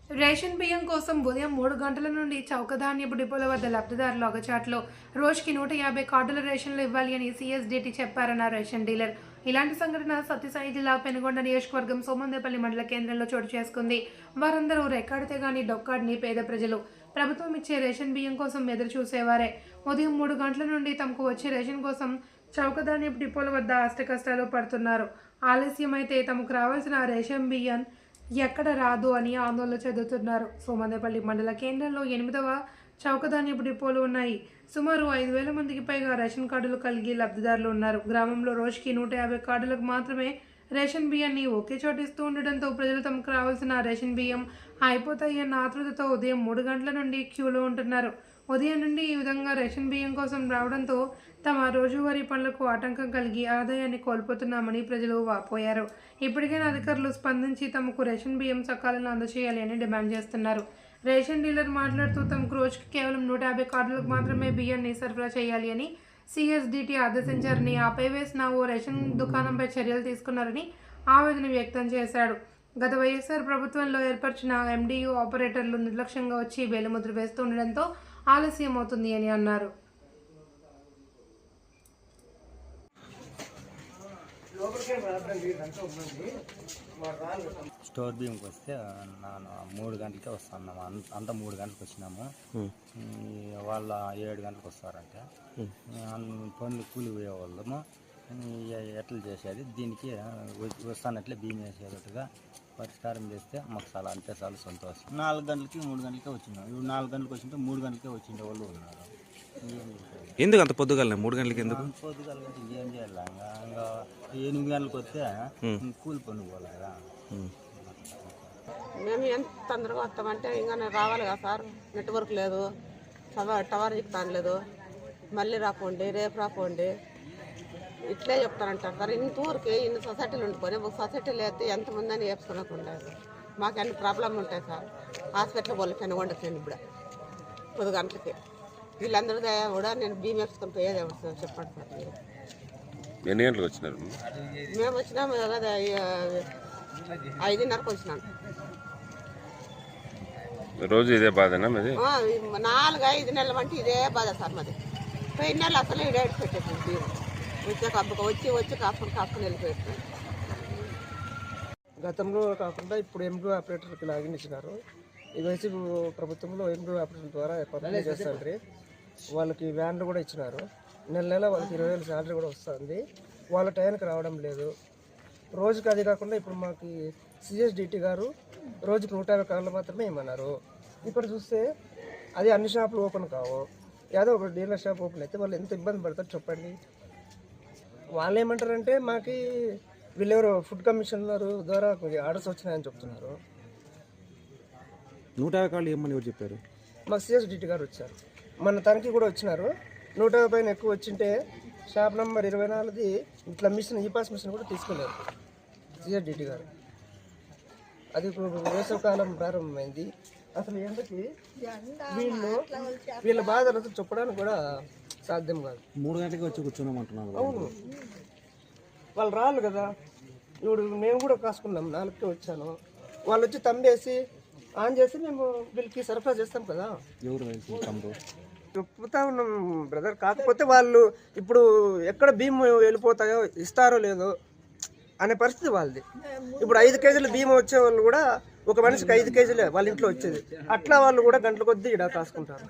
Ration బియ్యం కోసం ఉదయం 3 గంటల నుండి చౌకధాన్యపు డిపోల వద్ద లబ్ధిదారులు అగచాట్లో రోజుకి 150 కార్డుల రేషన్లు ఇవ్వాలి అని సిఎస్డిటి చెప్పారన్నారు రేషన్ డీలర్. ఇలాంటి సంఘటన సత్యసాయి జిల్లా పెనుగొండ నియోజకవర్గం సోమందేపల్లి మండల కేంద్రంలో చోటు చేసుకుంది. వారందరూ రెక్కాడితే గాని డొక్కాడిని పేద ప్రజలు. ప్రభుత్వం ఇచ్చే రేషన్ బియ్యం కోసం ఎదురు చూసేవారే. ఉదయం 3 గంటల నుండి తమకు వచ్చే రేషన్ కోసం చౌకధాన్యపు డిపోల వద్ద అష్టకష్టాలు పడుతున్నారు. ఆలస్యమైతే తమకు రావాల్సిన రేషన్ బియ్యం ఎక్కడ రాదు అని ఆందోళన చెందుతున్నారు. సోమందేపల్లి మండల కేంద్రంలో 8వ చౌకధాన్యపు డిపోలు ఉన్నాయి. సుమారు 5,000 మందికి పైగా రేషన్ కార్డులు కలిగి లబ్ధిదారులు ఉన్నారు. గ్రామంలో రోజుకి 150 కార్డులకు మాత్రమే రేషన్ బియ్యాన్ని ఒకే చోట ఇస్తూ ఉండడంతో ప్రజలు తమకు రావాల్సిన రేషన్ బియ్యం అయిపోతాయన్న ఆతృతతో ఉదయం 3 గంటల నుండి క్యూలో ఉంటున్నారు. ఉదయం నుండి ఈ విధంగా రేషన్ బియ్యం కోసం రావడంతో తమ రోజువారీ పనులకు ఆటంకం కలిగి ఆదాయాన్ని కోల్పోతున్నామని ప్రజలు వాపోయారు. ఇప్పటికైనా అధికారులు స్పందించి తమకు రేషన్ బియ్యం సకాలంలో అందజేయాలి అని డిమాండ్ చేస్తున్నారు. రేషన్ డీలర్ మాట్లాడుతూ తమకు రోజుకి కేవలం 150 కార్డులకు మాత్రమే బియ్యాన్ని సరఫరా చేయాలి అని సిఎస్డిటి ఆదేశించారని, ఆపైవేసిన ఓ రేషన్ దుకాణంపై చర్యలు తీసుకున్నారని ఆవేదన వ్యక్తం చేశాడు. గత వైఎస్ఆర్ ప్రభుత్వంలో ఏర్పరిచిన ఎండియు ఆపరేటర్లు నిర్లక్ష్యంగా వచ్చి వేలిముద్ర వేస్తూ ఉండడంతో ఆలస్యం అవుతుంది అని అన్నారు. స్టోర్ బియ్యంకి వస్తే 3 గంటలకే వస్తున్నాము. అంతా 3 గంటలకు వచ్చినాము. వాళ్ళ 7 గంటలకు వస్తారంటే పనులు కూలి పోయేవాళ్ళము. ఎట్లా చేసేది దీనికి వస్తానట్లే బియ్యం వేసేటట్టుగా పరిష్కారం చేస్తే మాకు చాలా అంతే చాలా సంతోషం. 4 గంటలకి 3 గంటలకే వచ్చినాం. ఇప్పుడు 4 గంటలకు వచ్చింటే 3 గంటలకే వచ్చిండే వాళ్ళు ఉన్నారు. ఎందుకు అంత పొద్దుగాల 3 గంటలకి ఎందుకు పొద్దుగాల ఏం చేయాలి? ఇంకా 8 గంటలకు వస్తే కూలి పనులు పోవాలి కదా. మేము ఎంత తొందరగా వస్తామంటే ఇంకా రావాలి కదా సార్. నెట్వర్క్ లేదు, టవర్ చెప్తాను లేదు, మళ్ళీ రాపోండి, రేపు రాపోండి ఇట్లే చెప్తానంటారు సార్. ఇంతూరికి ఇన్ని సొసైటీలు ఉండిపోయి ఒక సొసైటీలు అయితే ఎంతమంది అని వేసుకున్నకుండా మాకు అన్ని ప్రాబ్లం ఉంటాయి సార్. హాస్పిటల్ వాళ్ళు పెనుగొండకి ఇప్పుడు 10 గంటలకి వీళ్ళందరూ కూడా నేను బియ్యం వేసుకొని పోయేది ఎవరు సార్ చెప్పండి సార్. మీరు ఎన్ని గంటలకు వచ్చినారు? మేము వచ్చినాము కదా 5:30కు వచ్చినాను. రోజు ఇదే బాధనా మరి? 4-5 నెలల వంటి ఇదే బాధ సార్ మాది. పోయిన నెలలు అసలు ఇడేట్ పెట్టేసింది బియ్యం వచ్చి కాపుకొని వెళ్ళిపోయారు. గతంలో కాకుండా ఇప్పుడు ఎంబ్రూ ఆపరేటర్కి లాగిన్ ఇచ్చినారు. ఈ వైసీపీ ప్రభుత్వంలో ఎంబ్రూ ఆపరేటర్ ద్వారా పంపిణీ చేస్తారు. వాళ్ళకి వ్యాన్లు కూడా ఇచ్చినారు. నెల వాళ్ళకి 20,000 శాలరీ కూడా వస్తుంది. వాళ్ళ టైంకి రావడం లేదు. రోజుకి అది కాకుండా ఇప్పుడు మాకు సిఎస్డిటి గారు రోజుకి 150 కార్డులు మాత్రమే ఇవ్వమన్నారు. ఇక్కడ చూస్తే అది అన్ని షాపులు ఓపెన్ కావు. ఏదో ఒక డీలర్ షాప్ ఓపెన్ అయితే వాళ్ళు ఎంత ఇబ్బంది పడతారు చెప్పండి. వాళ్ళు ఏమంటారంటే మాకు వీళ్ళెవరు ఫుడ్ కమిషనర్ ద్వారా ఆర్డర్స్ వచ్చినాయని చెప్తున్నారు. 150 కార్డులు ఇవ్వమని ఎవరు చెప్పారు? మాకు సిఎస్డిటి గారు వచ్చారు. మన తనకి కూడా వచ్చినారు. 150 పైన ఎక్కువ వచ్చింటే షాప్ నెంబర్ 24ది ఇట్లా మిషన్ ఈపాస్ మిషన్ కూడా తీసుకెళ్ళారు సిఎస్డిటి గారు. అది ఇప్పుడు వేసవకాలం ప్రారంభమైంది. అసలు ఎందుకు వీళ్ళ బాధలు చెప్పడానికి కూడా సాధ్యం కాదు. 3 గంటలకి వచ్చి కూర్చున్నామంటున్నారు. అవును, వాళ్ళు రాళ్ళు కదా. ఇప్పుడు మేము కూడా కాసుకున్నాం. 4కే వచ్చాను. వాళ్ళు వచ్చి తంబేసి ఆన్ చేసి మేము వీళ్ళకి సరఫరా చేస్తాం కదా. ఎవరు చెప్తా ఉన్నాం బ్రదర్. కాకపోతే వాళ్ళు ఇప్పుడు ఎక్కడ బియ్యం వెళ్ళిపోతాయో ఇస్తారో లేదో అనే పరిస్థితి వాళ్ళది. ఇప్పుడు 5 కేజీలు బియ్యం వచ్చే వాళ్ళు కూడా ఒక మనిషికి 5 కేజీలే వాళ్ళ ఇంట్లో వచ్చేది. అట్లా వాళ్ళు కూడా గంటల కొద్దీ ఇక్కడ కాసుకుంటారు.